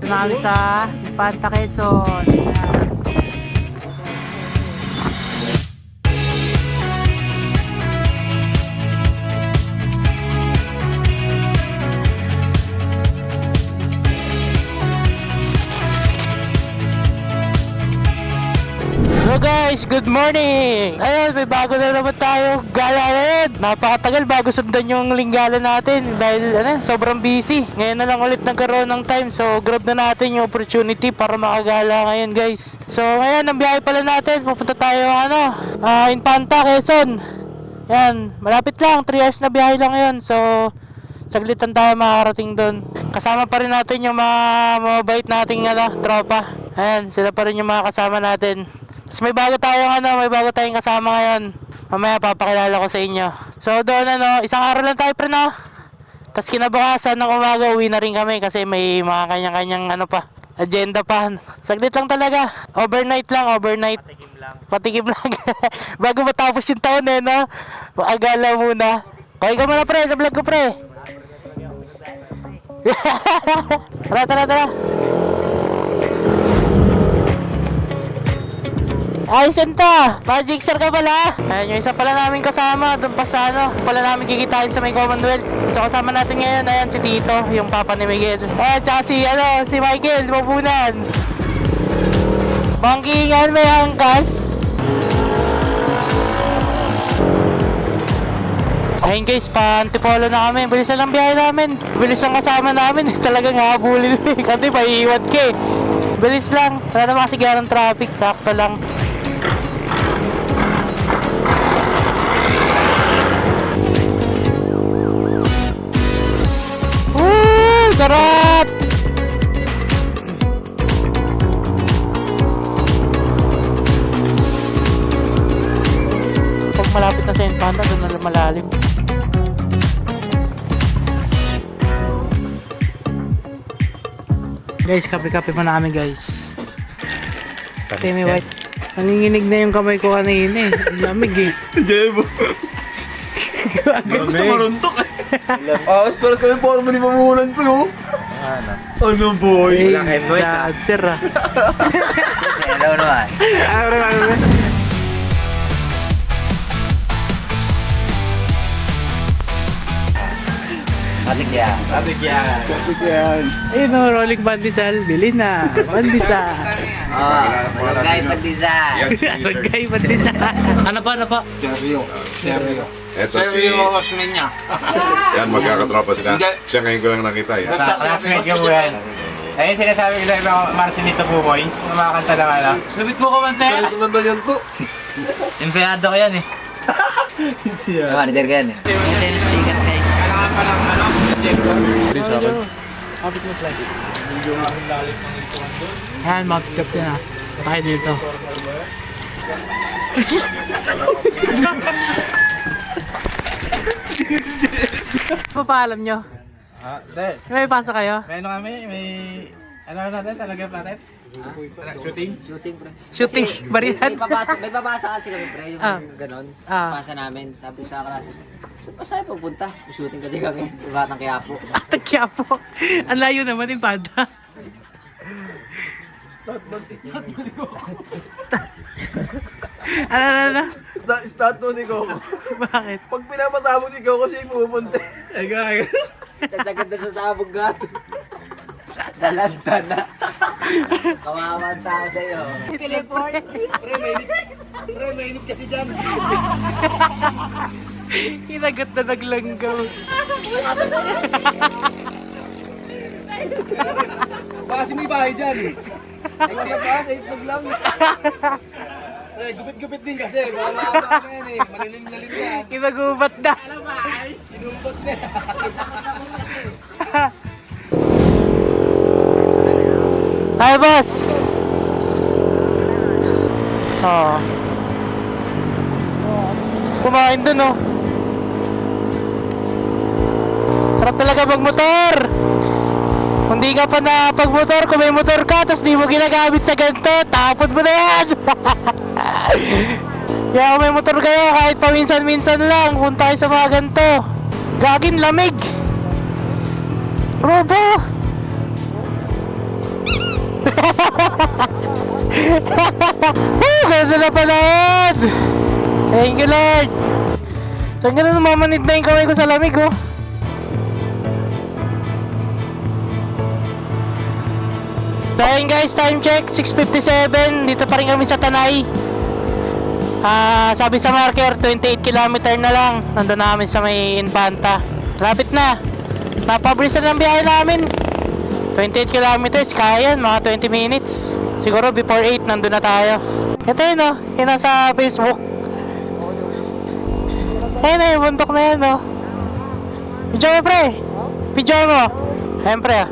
Ito na kami sa Infanta Quezon. Ayan. Hello guys, good morning! Ayun, may bago na naman tayo gala ngayon. Napakatagal bago sundan yung linggala natin dahil sobrang busy. Ngayon na lang ulit nagkaroon ng time, so grab na natin yung opportunity para makagala ngayon guys. So ngayon, ang biyahe pala natin, pupunta tayo Infanta, Quezon. Yan, malapit lang, 3 hours na biyahe lang ngayon. So saglitan tayo makakarating doon. Kasama pa rin natin yung mga mabait nating tropa. Ayan, sila pa rin yung mga kasama natin. Tapos may bago tayong kasama ngayon. Mamaya papakilala ko sa inyo. So doon isang araw lang tayo pre no. Tapos kinabukasan ng umaga uwi na rin kami kasi may mga kanya-kanyang agenda pa. Saglit lang talaga. Overnight. Patikim lang. Bago matapos yung taon no. Agala muna. Kaya ka muna pre sa vlog ko pre. Tara. Ayos ka! Magic sir ka pala! Ayan yung isa pala namin kasama doon pa sa pala namin kikitain sa may Commonwealth. So kasama natin ngayon, ayan si Tito, yung papa ni Miguel. Ayan, tsaka si Michael, mabunan. Bangkingan may angkas. Ayun guys, pa-antipolo na kami. Bilis na lang biyahe namin. Bilis ang kasama namin. Talagang habulin kasi paiiwan ka eh. Bilis lang. Wala naman kasi ganang traffic. Sakto lang. Sarap! Pag malapit na sa Infanta, doon na malalim. Guys, kape-kape muna kami guys. Timmy White. Nanginginig na yung kamay ko kanina eh. Lamig eh. Jebo. Gusto maruntok eh. Pero kami po naman ipamulan pa yun. Ano boy? Walang headlight ah. Sir ah. Hello naman. Patigyan. Ayun o, rolling pandesal. Bili na. Pandesal. Malagay pandisa. Lagay pandesal. Ano pa? Seryo. Eto Seryo Osmeña. yan, magkakatropa sila. Siya ngayon ko lang nakita yan. Classmate ko po yan. Ayun sinasabi ko lang Marcelito Pumoy. Kumakanta lang Lubit mo ko man tayo. Ito na yan to. Ensayado ko yan eh. Manager ka yan eh. Tennis sticker guys. Kapit mo flag. Yan, mag-cap yan ah. Tayo dito. Papaalam nyo? Dahil, May pasok kayo? may ano kami, ano natin, talagap natin? Shooting? Shooting pre. Shooting, barihan. May babasa kasi kami pre, yung ganon. Pasa namin. Sabi sa klase. Saan pa sa'yo pupunta? Shooting kasi kami. Batang Quiapo. Tagyapo. Ang layo naman yung panda. Ano? Start mo ni Coco. Bakit? Pag pinapasabog si Coco siya yung pupunta. Ay, Kasagad na sa sabog gato. Dalanta na. Kawawa ang tao sa'yo. Teleport. Pre, mainit kasi dyan. Kinagat na naglanggaw. Baka kasi may bahay dyan eh. Ay, kasi pa, sa itlog lang. Pre, gupit-gupit din kasi. Baka na yan eh. Malilim-lalim yan. Kinagubat na. Inumpot na. Hi, boss! Kumain dun, oh. Sarap talaga magmotor! Kung di ka pa nakapag-motor, kung may motor ka, tapos di mo ginagamit sa ganito, tapon mo na yan! Kaya kung may motor kayo, kahit paminsan-minsan lang, punta kayo sa mga ganito. Gagin, lamig! Robo! Ganda na panahon! Thank you, Lord! Saan ka na namamanid na yung kamay ko sa lamig, oh? So ayun guys, time check, 6:57. Dito pa rin kami sa Tanay. Sabi sa marker, 28 km na lang. Nandun na kami sa may Infanta. Lapit na. Napabilisan ang biyahe namin. 28 kilometers, kaya yan, mga 20 minutes. Siguro before 8, nandun na tayo. Ito yun, oh. Yun nasa Facebook. Ayun na, yung bundok na yan, oh. Video mo, pre. Video mo. Ayun, pre, ah.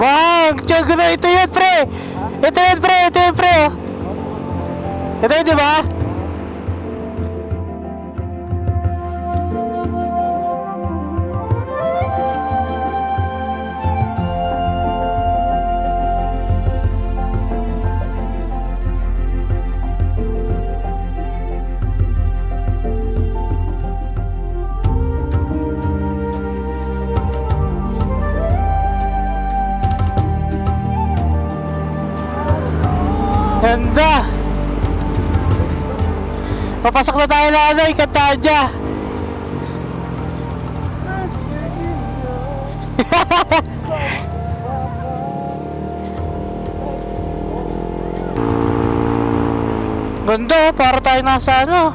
Wow, tiyag na, ito yun, pre. Ito yun, pre. Ito yun, pre, oh. Ito yun, di ba? Ganda! Papasok na tayo na ano, Katadya! Ganda, oh, para tayo nasa ano.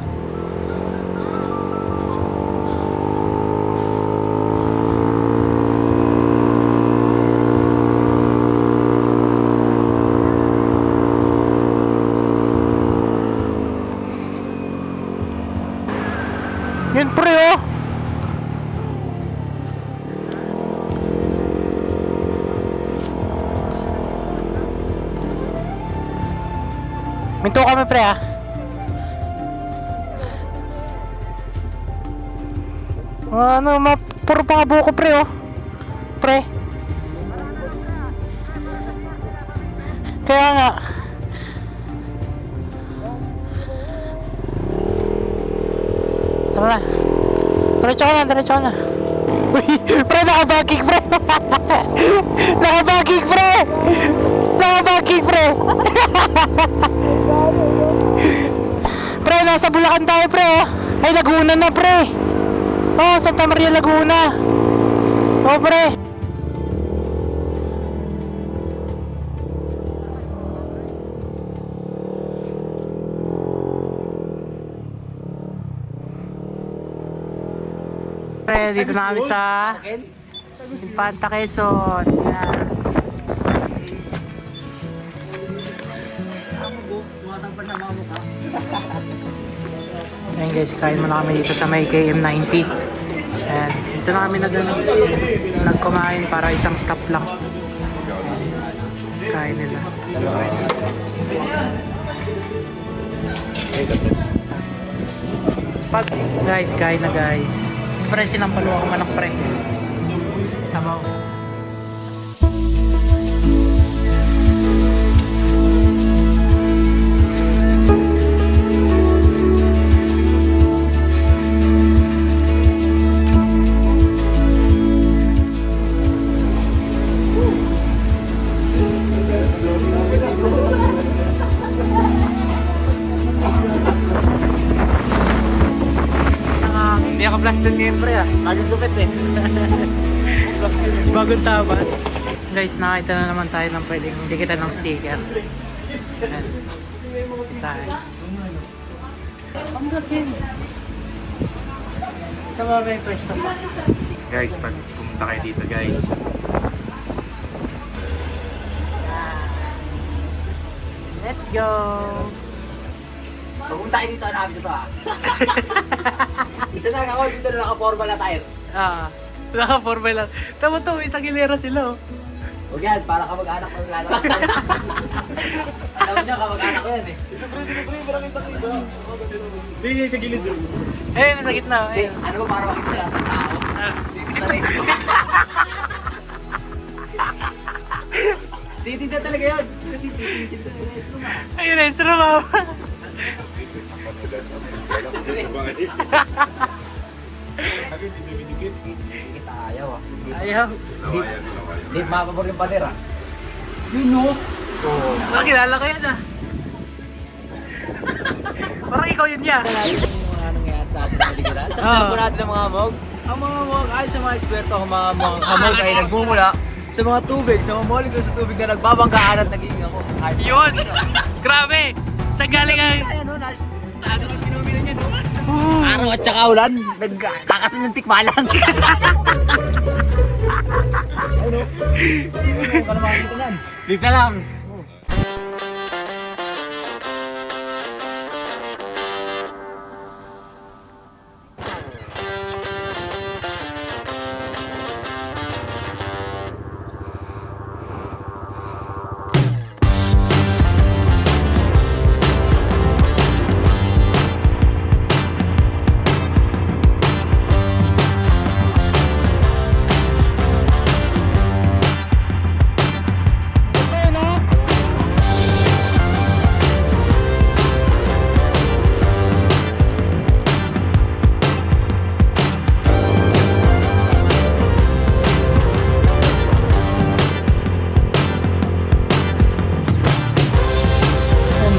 Yun, pre, oh. Minto kami, pre, ah. Ano, puro pang buko, pre, oh. Pre. Kaya nga. Tara na. Diretso ka na, diretso ka na. Uy, pre, nakabagig, pre. Nakabagig, pre. Nakabagig, pre. Pre, nasa Bulacan tayo, pre, oh. Ay, Laguna na, pre. Oh, Santa Maria, Laguna. Oh, pre. Pre, dito na kami sa Infanta, Quezon. Yan. Ayan guys, kain muna kami dito sa may KM90. Ayan, dito na kami nagkumain para isang stop lang. Kain nila. Guys, kain na guys. Pre, sinampal mo ako manok, pre. Sabaw. Hindi ako blasted ngayon, pre, ah. Bagong gupit, eh. Bagong tabas. Guys, nakita na naman tayo ng pwedeng dikitan ng sticker. Ayan. Tayo. Ang gatin. Sa mga may pwesto pa. Guys, pag pumunta kayo dito, guys. Let's go! Pupunta kayo dito, hanapin ito, ha. Isa lang ako, dito na naka-formal na tire. Naka-formal lang. Tama to, isang hilera sila, oh. Huwag yan, para kamag-anak mo yung lalaki. Alam niya, kamag-anak ko yan, eh. Hindi, sa gilid doon. Eh, nasa gitna. Hindi, ano ba para makita na ang tao? Dito sa race. Titinda talaga yun. Kasi titisin ko yung race naman. Ayun, eh, sarap, ah. Kita ayaw, ah. Ayaw. Hindi mapapor yung pader, ah. Yun, no? Parang kilala ko yan ah. Parang ikaw yun niya. Mga nangyayari sa ating kaliguran. Sa kasalan po natin ng mga hamog. Ang mga hamog, ayon sa mga eksperto, ang mga hamog ay nagmumula sa mga tubig, sa mga molecule sa tubig na nagbabanggaan at nagiging hamog. Yun! Grabe! Saan galing ang... Ayan o, natin ang pinomino niya, no? Araw at saka ulan, nagkakasan ng tikmalang. Ano? Hindi mo makakita yan. Leave na lang.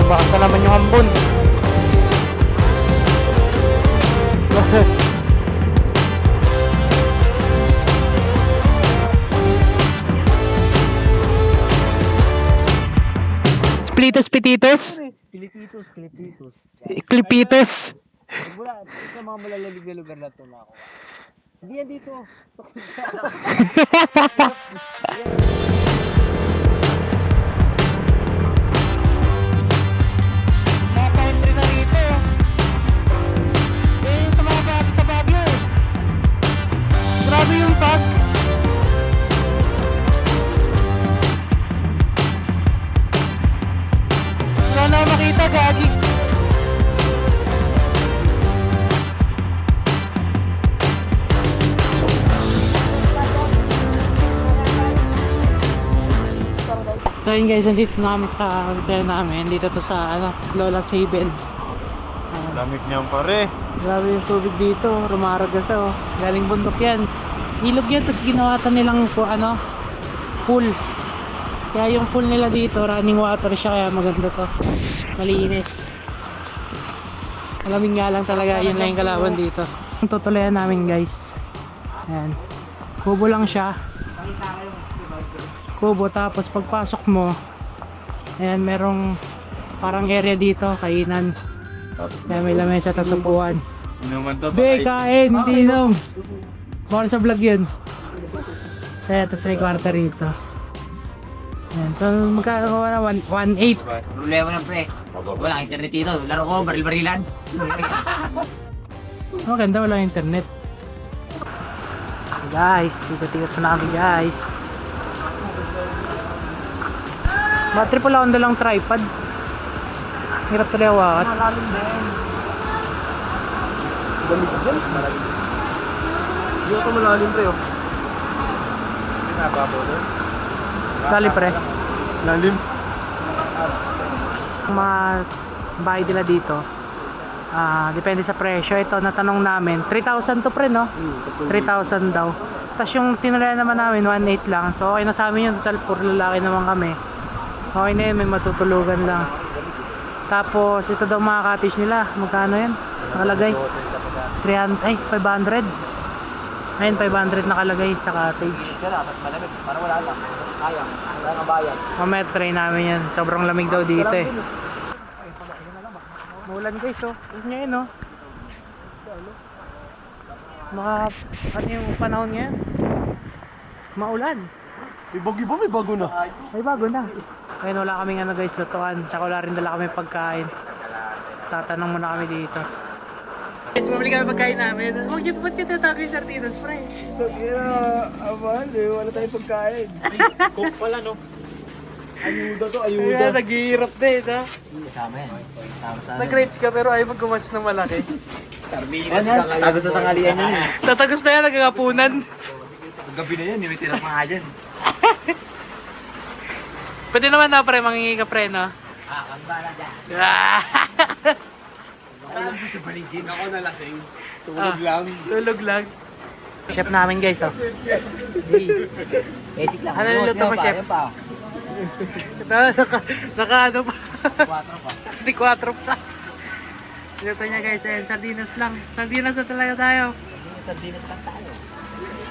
Nabasa naman yung ambon. Splitos Pititos? Pilipitos. Clipitos? Mula sa mga malalalig na lugar na ito na ako. Hindi yan dito. Mga country na rito. Sa mga grabe sa Baguio eh. Grabe yung pag. Wala na ako makita, gagi. So yun guys, nandito na kami sa hotel namin. Dito to sa Lola's Haven. Lamig niyan pare. Grabe yung tubig dito, rumaraga siya oh. Galing bundok yan. Ilog yan, tapos ginawatan nilang pool. Kaya yung pool nila dito, running water siya, kaya maganda to. Malinis. Malamig nga lang talaga, yun lang yung kalaban dito. Ang tutuloyan namin guys. Ayan. Kubo lang siya. Kubo, tapos pagpasok mo, ayan, merong parang area dito, kainan. Kaya may lamesa at upuan. Be, kain, hindi inom. Bawal sa vlog yun. Kaya, tapos may kwarta rito. Ayan, so magkano ko na? 1.8. Problema lang pre. Walang internet dito. Laro ko, baril-barilan. Maganda, walang internet. Guys, ikot-ikot na kami guys. Battery pala akong dalang tripod. Hirap tuloy hawakan. Malalim din. Balik ka dyan. Malalim. Hindi ako malalim pre oh. Pinababo doon. Dali pre. Lalim. Ang mga bahay nila dito, depende sa presyo. Ito, natanong namin, 3,000 to pre, no? 3,000 daw. Tapos yung tinulayan naman namin, 1.8 lang. So okay na sa amin yung total, puro lalaki naman kami. Okay na yun, may matutulugan lang. Tapos ito daw mga cottage nila, magkano yan? Nakalagay 300, ay 500. Ayun, 500 nakalagay sa cottage. Dapat malamig. Para wala lang. Kaya. Wala nang bayan. Mamaya try namin yan. Sobrang lamig daw dito eh. Maulan guys oh. Tignan nyo yun oh. Ano yung panahon ngayon? Maulan. May bagyo ba? May bago na. Ay bago na. Ayun, wala kaming guys, lutuan. Tsaka wala rin dala kami pagkain. Tatanong muna kami dito. Guys, bumili kami pagkain namin. Huwag nyo, ba't nyo tatago yung sardinas, pre? Tagina, amal eh. Wala tayong pagkain. Cook pala no. Ayuda to, ayuda. Kaya naghihirap din ha. Kasama yan. Kasama sa Nag-rates ka pero ayaw maggumas ng malaki. sardinas. Tago sa tanghalian yan eh. Tatagos na yan, nagkakapunan. Gabi na yan, may tira pa nga dyan. Pwede naman na pre, mangingi ka pre, no? Kambala dyan. Ako sa paligid. Ako nalasing. Tulog lang. Tulog lang. Chef namin guys, oh. Hey. Basic lang. Ano niluto mo, chef? Naka ano pa? 4 pa. Hindi 4 pa. Ito niya guys, sardinas lang. Sardinas na talaga tayo. Sardinas lang tayo.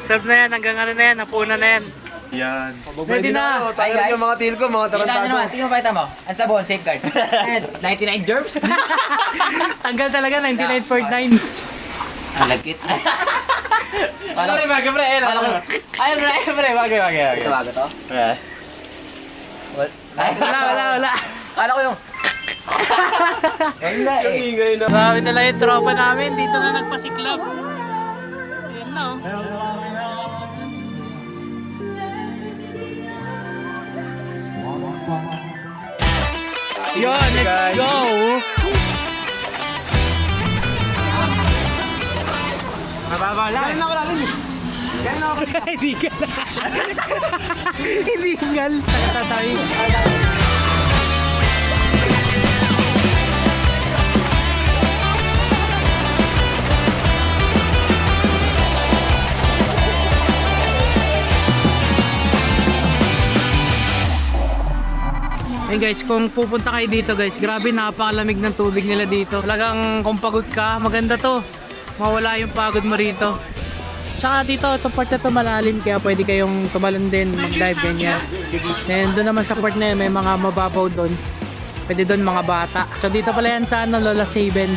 Serve na yan, hanggang ano na yan, napuna na yan. Yan. Ready na. Tayo rin yung mga til ko, mga tarantado. Tingnan mo, pakita mo. Ang sabon, safeguard. And 99 germs. Tanggal talaga, 99.9. Ang lagkit. Pre, bagay pre. Ayun pre, bagay. Ito bago to? Wala. Kala ko yung... Wala eh. Grabe na lang yung tropa namin, dito na nagpasiklab. Ayan na oh. Yo, let's go! Mababa lang. Illegal. Illegal. Tatatay. Hey guys, kung pupunta kayo dito guys, grabe napakalamig ng tubig nila dito. Talagang kung pagod ka, maganda to. Mawala yung pagod mo rito. Tsaka dito, itong part na to malalim kaya pwede kayong tumalon din, mag-dive ganyan. And doon naman sa part na yun, may mga mababaw doon. Pwede doon mga bata. So dito pala yan sa ano, Lola Saben.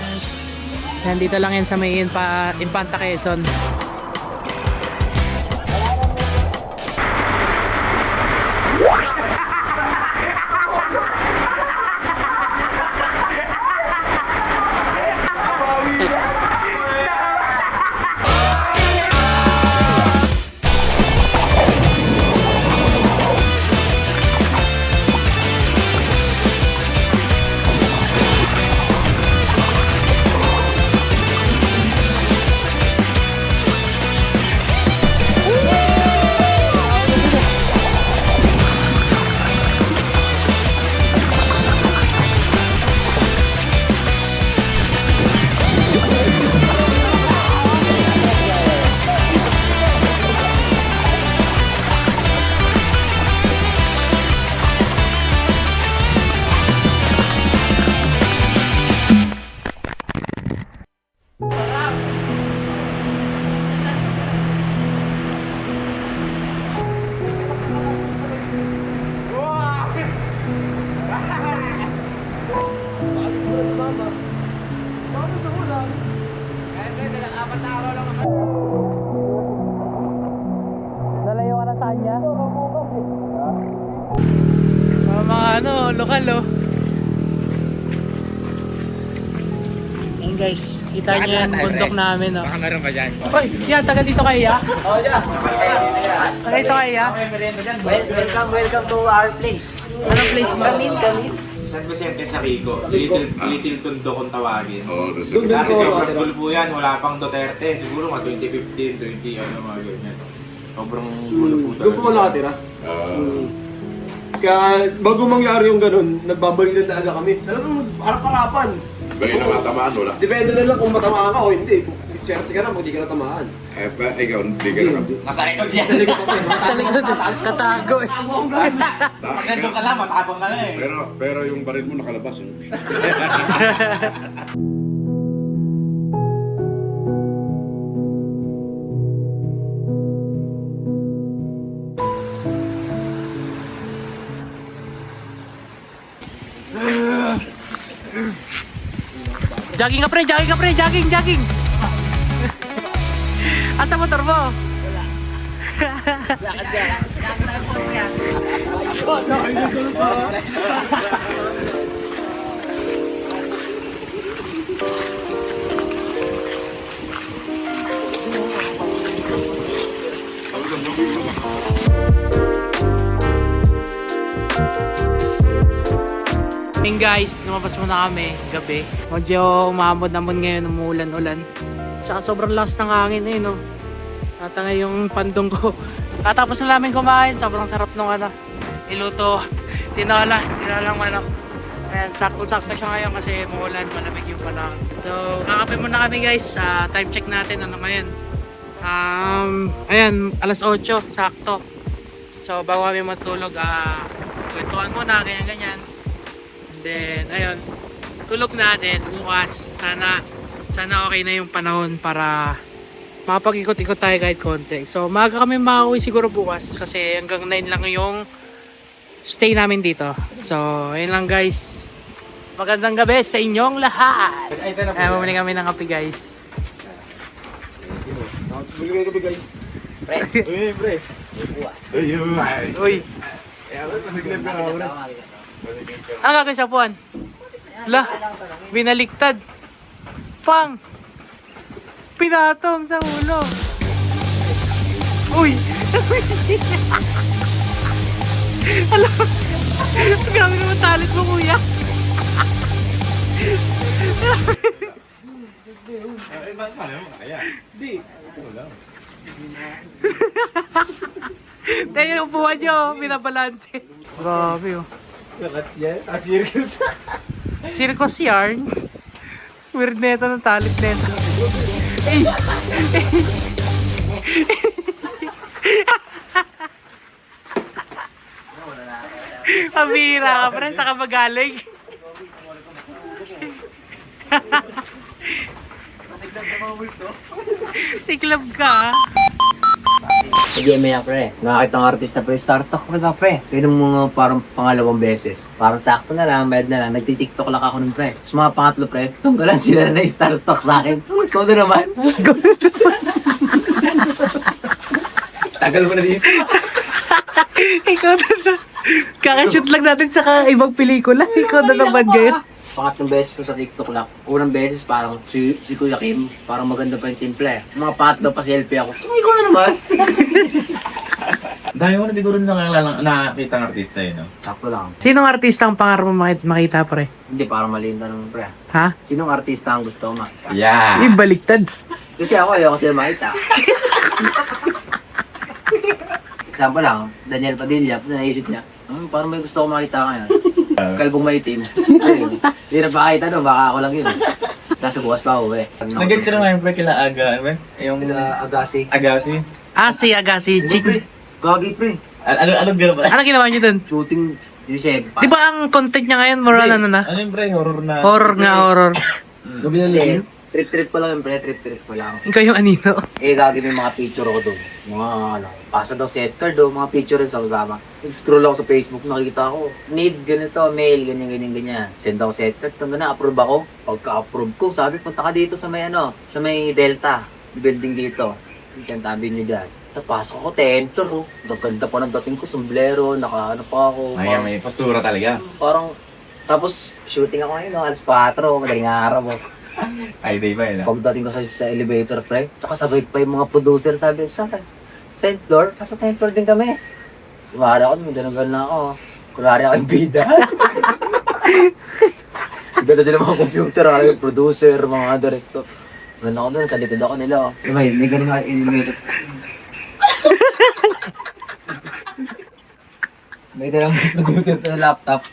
Yan, dito lang yan sa may Infanta Quezon. Nalayo ka na saan niya? Mga ano, lokal oh. Ayan guys, kita niyo yung bundok namin oh. Baka meron pa dyan. Hoy, yan, taga dito kayo ya? Oh, yeah. Taga dito kayo ya? Welcome to our place. Anong place mo? Kamin. San Vicente sa Rico. Little Tondo kung tawagin. Oo, Dati sobrang gulo po yan. Wala pang Duterte. Siguro mga 2015, 20 ano mga ganyan. Sobrang gulo po Doon po ako nakatira. Kaya bago mangyari yung ganun, nagbabalik na talaga kami. Talagang harap-harapan. Bagay na matamaan, wala. Depende na lang kung matamaan ka o hindi. Kung swerte ka na, kung hindi ka natamaan. Ikaw, hindi ka naman. Nasa likod yan. Sa likod ako eh. Sa likod, katago eh. Nandun ka lang, matapang ka na eh. Pero yung baril mo nakalabas. Jogging ka pre, jogging. Asa motor mo? Hey guys, lumabas muna kami gabi. Medyo umamod-amod ngayon, umuulan-ulan. Tsaka sobrang lakas ng hangin eh, no? Natangay yung pandong ko. Katapos na namin kumain, sobrang sarap nung ano, niluto, tinolang manok. Ayan, sakto-sakto siya ngayon kasi muulan, malamig yung panahon. So, kakape muna kami guys, time check natin, ano ngayon. Ayan, alas 8, sakto. So, bago kami matulog, Kwentuhan muna, ganyan-ganyan. And then, ayun, tulog natin bukas. Sana okay na yung panahon para makapag-ikot-ikot tayo kahit konti. So, maaga kami makauwi siguro bukas kasi hanggang 9 lang yung stay namin dito. So, ayun lang guys. Magandang gabi sa inyong lahat. Ay, bumili kami ng kape guys. Bili kayo guys. Pre. Uy, pre. Uy, ano gagawin sa puwan? La, binaliktad. Pang! Pinatong sa ulo. Uy! Alam, grabe naman talit mo kuya. Tayo yung upuan nyo, binabalanse. Grabe oh. Sakat yan. Circus. Circus yarn. Weird neta ng talit neta. Ay! Pabira ka pa rin, saka magaling. Siklab ka. Sige, maya pre. Nakakita ng artista pre. Startup ko na pre. Pero mga parang pangalawang beses. Parang sakto na lang, med na lang. Nagtitiktok lang ako nun pre. Sa mga pangatlo pre, tunggalan sila na i-starstock sa akin. Ikaw na naman. Tagal mo na dito. Ikaw na. Kakashoot lang natin sa ibang pelikula. Ikaw na naman ngayon. Pangatlong beses ko sa TikTok lang. Unang beses parang si Kuya Kim. Parang maganda pa yung timple. Mga pangatlo pa selfie ako. Ikaw na naman. Dahil mo na siguro nakakita ng artista no? Sakto lang. Sinong artista ang pangarap mo makita pre? Hindi, parang maliim na naman pre. Ha? Sinong artista ang gusto mo makita? Yeah! Yung baliktad. Kasi ako ayoko sila makita. Example lang, Daniel Padilla, naisip niya, parang may gusto ko makita ngayon. Kalbong maitim. Ayun. Hindi na pakita doon, baka ako lang yun. Nasa bukas pa ako eh. Nag-get sila ngayon pre kila Aga, ano ba? Yung Agassi. Agassi. Ah, si Agassi. Pre, gagi pre. Ano gano'n ba? Ano ginawa niyo dun? Shooting, Yusef. Di ba ang content niya ngayon, more on ano na? Ano yung pre? Horror na. Horror nga, horror. Gabi na lang. Trip-trip pa lang yun pre, trip-trip pa lang. Ikaw yung anino. Eh, gagi may mga picture ako doon. Mga ano, pasa daw set card doon, mga picture rin sa kasama. Nag-scroll ako sa Facebook, nakikita ako, need ganito, mail, ganyan. Send ako set card, ito na, approve ako. Pagka-approve ko, sabi, punta ka dito sa may ano, sa may Delta, building dito. Send tabi nyo dyan. Tapos pasok ako, enter oh. Gaganda pa ng dating ko, sombrero, naka-ano pa ako. May postura talaga. Parang, tapos shooting ako ngayon, alas 4, madaling araw mo. Ay, day ba yun? Pagdating ko sa elevator, pre, tsaka sabay pa yung mga producer, sabi, sa 10th floor? Nasa 10th floor din kami. Kumari ako, may danagal na ako. Kunwari ako yung bida. Dala sila mga computer, yung producer, mga director. Ganun ako doon, sa likod ako nila. May ganun nga elevator. May dalang producer sa laptop.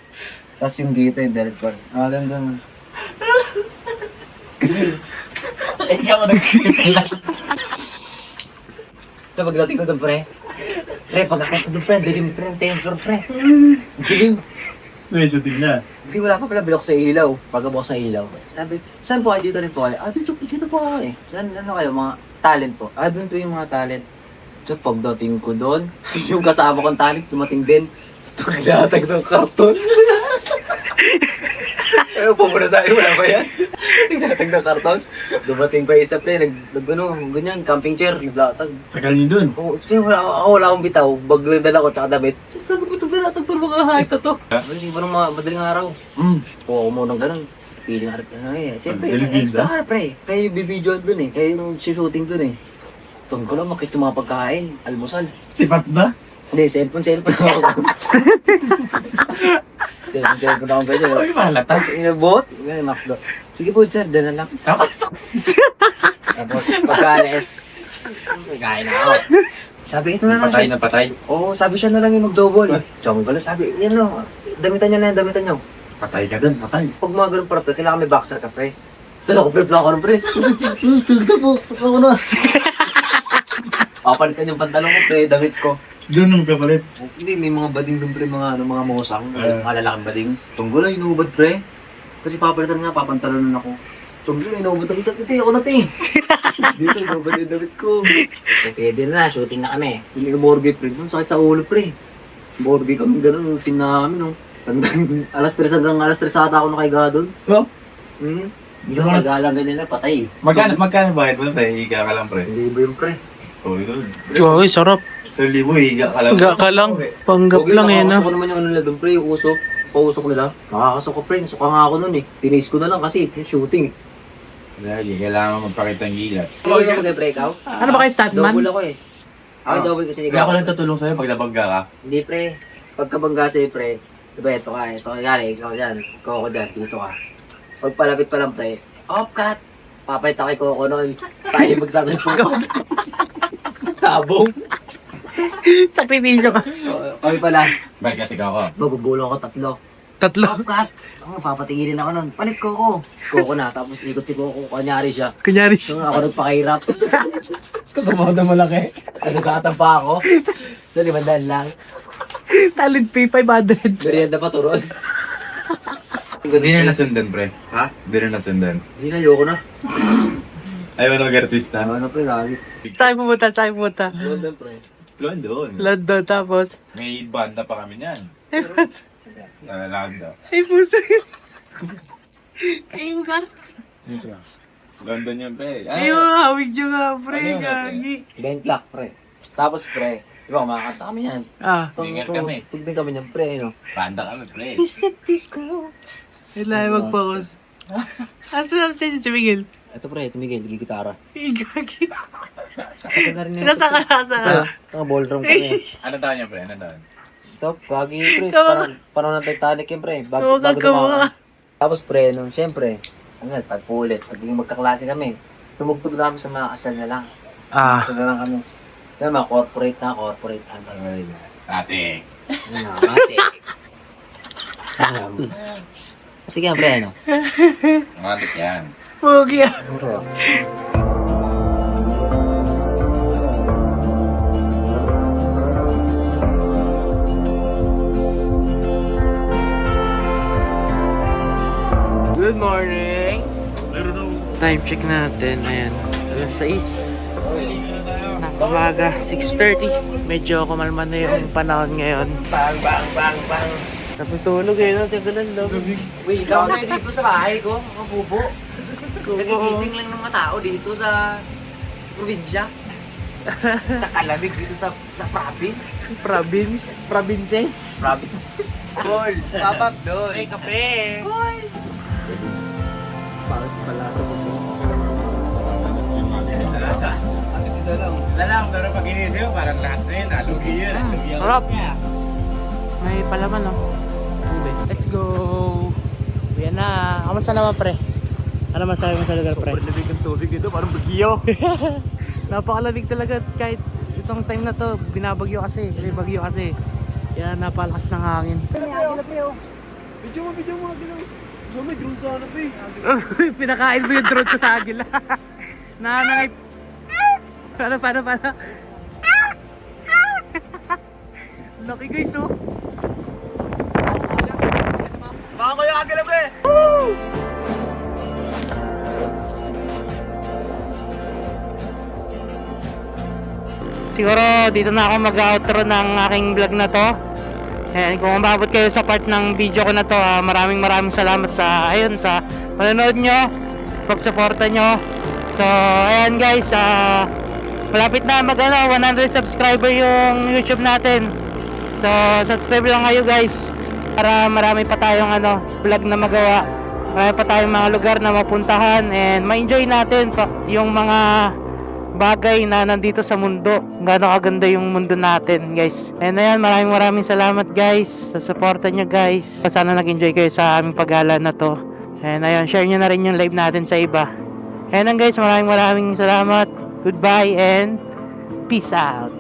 Tapos yung dito yung director. Doon. Kasi, ikaw ang nagkikita. So pagdating ko doon pre, pagkakita doon pre, dilim pre, ang temper pre. Dilim. Medyo din na. Hindi wala pa pala bilok sa ilaw. Pagkabukas sa ilaw. Sabi, saan po kayo dito rin po kayo? Dito po ako eh. Saan ano kayo? Mga talent po. Doon po yung mga talent. So pagdating ko doon, yung kasama kong talent, dumating din. Tuglatag ng karton. Ayaw po muna tayo, wala pa yan. Naglatag ng karton. Dumating pa isa pre, ganyan, camping chair, naglatag. Tagal niyo dun. Oo, wala akong bitaw. Baglang dala ko, tsaka damit. Sabi ko, naglatag pa mga kahit na to. Siguro mga madaling araw. Oo, ako munang ganun. Piling harap na eh. Siyempre, extra ka pre. Kayo bibidyoan dun eh. Kayo nung shooting dun eh. Tungkol ko lang, makita mga pagkain, almusal. Sipat ba? Hindi, cellphone ako. Cellphone ako pwede. Ay, mahalata. Inabot? Makdo. Sige po, sir, dala lang. Tapos, pagka-alis, kain na ako. Sabi, ito na lang Patay siya. na patay. Oo, sabi siya na lang yung mag-double. Tsonggal, sabi, yan no, damitan nyo na yan, damitan nyo. Patay ka dun, patay. Pag mga ganun para, kailangan may boxer ka, pre. Ito na, complete lang ako ng pre. Stilta po, saka ko na. Papalitan yung pantalon ko, pre, damit ko. Doon nung kapalit. Hindi, may mga bading doon, pre, mga mosang, mga lalaking bading. Tunggol ay inubad, pre. Kasi papalitan nga, papantalonan ako. Tunggol ay inubad ako. Ito, ako na, te. Dito, inubad yung damit ko. Kasi din na, shooting na kami. Hindi ka morgue, pre. Doon, sakit sa ulo, pre. Morgue kami, ganun, sin namin, no. alas 3 hanggang alas 3 ata ako nakahiga doon. Oh? Hindi ka magalang ganyan na, patay. Magkano bayad mo, pre? Higa ka lang, pre. Hindi ba yung pre? Oo, yun. Okay, sarap. 1,000, higa ka lang. Higa ka lang. Panggap lang eh, no? Nakakasok ko naman yung ano nila doon, pre, yung usok. Pausok nila. Nakakasok ko, pre. Nasuka nga ako noon eh. Tinis ko na lang kasi yung shooting. Lagi, kailangan magpakita ng gilas. Ikaw yung mag-breakout? Ano ba kayo, statman? Double ako eh. Ako double kasi Kaya ako ikaw. lang tutulong sa'yo pag nabangga ka. Hindi, pre. Pagkabangga sa'yo, pre. Diba, ito ka. Yari, ikaw dyan. Ikaw ako dyan. Dito ka. Pagpalapit pa lang, pre. Off, cut! Papayta kay Coco noon. Tayo magsasalpong. Sabong. Sakripisyo ka. Kami pala. Bakit kasi ako? Magubulong ako 3. Tatlo. Off, cut! Ako, papatinginin ako nun. Palit Coco. Coco na. Tapos ikot si Coco. Kanyari siya. Kunyari. So, ako nagpakahirap. Kasama na malaki. Kasugatan pa ako. So, 500 lang. Talent pay 500. Merienda pa turon. Hindi na nasundan, pre. Ha? Hindi na nasundan. Hindi na, ayoko na. Ayaw na mag-artista. Ano pre, lagi. Saan pumunta? Saan pumunta? London pre. London. London tapos. May banda pa kami niyan. London. Ay puso yun. Ay mo ka. London yun, pre. Ay hawig nyo nga pre. Ano yun, Gagi. Ben Clark pre. Tapos pre, di ba kumakanta kami yan? Ah. Ingat kami. Tugtog kami niyan pre, no? Banda kami, pre. Is it disco? Kailangan mag-focus. Asa si Miguel? Ito pre, ito Miguel, gigitara. Ay gagi. Ito na rin Nasa ka, nasa ka. Mga ballroom kami. Ano taon niya, pre? Ano taon? Ito, gagi pre. Kamu- Parang ng Titanic yun pre. Kamu- Bago kamu- dumaan. Tapos pre, no, syempre, hanggang pagpulit, pag magkaklase kami, tumugtog namin sa mga kasal na lang. Ah. Kasal na lang kami. Kaya mga corporate na. Ate. Ate. Sige pre, ano? Matik yan. Pogi ah. Good morning. Time check natin. Ayan. Alas 6. Nakamaga. 6:30. Medyo kumalma na yung panahon ngayon. Bang, bang, bang, bang. Naputulog eh. No? Tigulan lang. Uy, ikaw na dito sa bahay ko, mga bubo. Nagigising lang ng mga tao dito sa probinsya. Tsaka lamig dito sa province. Provinces. Province. Cool. Papap doon. Ay, kape. Cool. Bakit pala sa bubo? Lalang, pero pag inisip mo, parang lahat na yun, alugi yun. Sarap. May palaman no? Let's go. Yan na. Kamusta naman pre? Ano masabi mo sa lugar pre? Sobrang lamig ng tubig ito, parang bagyo. Napakalamig talaga kahit itong time na to. Binabagyo kasi. May bagyo kasi. Kaya napalakas ng hangin. Video mo, agalaw. May drone sa hanap eh. Pinakain mo yung drone ko sa agila. Nanangay. Paano? Laki guys oh. Baka ko yung agalaw, pre. Siguro dito na ako mag-outro ng aking vlog na to. Ayan, kung umabot kayo sa part ng video ko na to, maraming salamat sa sa panonood nyo, pagsuporta nyo. So, ayan guys, malapit na 100 subscriber yung YouTube natin. So, subscribe lang kayo guys para marami pa tayong vlog na magawa. Marami pa tayong mga lugar na mapuntahan and ma-enjoy natin yung mga bagay na nandito sa mundo. Gaano kaganda yung mundo natin, guys. And ayan, maraming salamat, guys, sa suporta nyo, guys. Sana nag-enjoy kayo sa aming paggala na to. And ayun, share nyo na rin yung live natin sa iba. And guys, maraming salamat. Goodbye and peace out.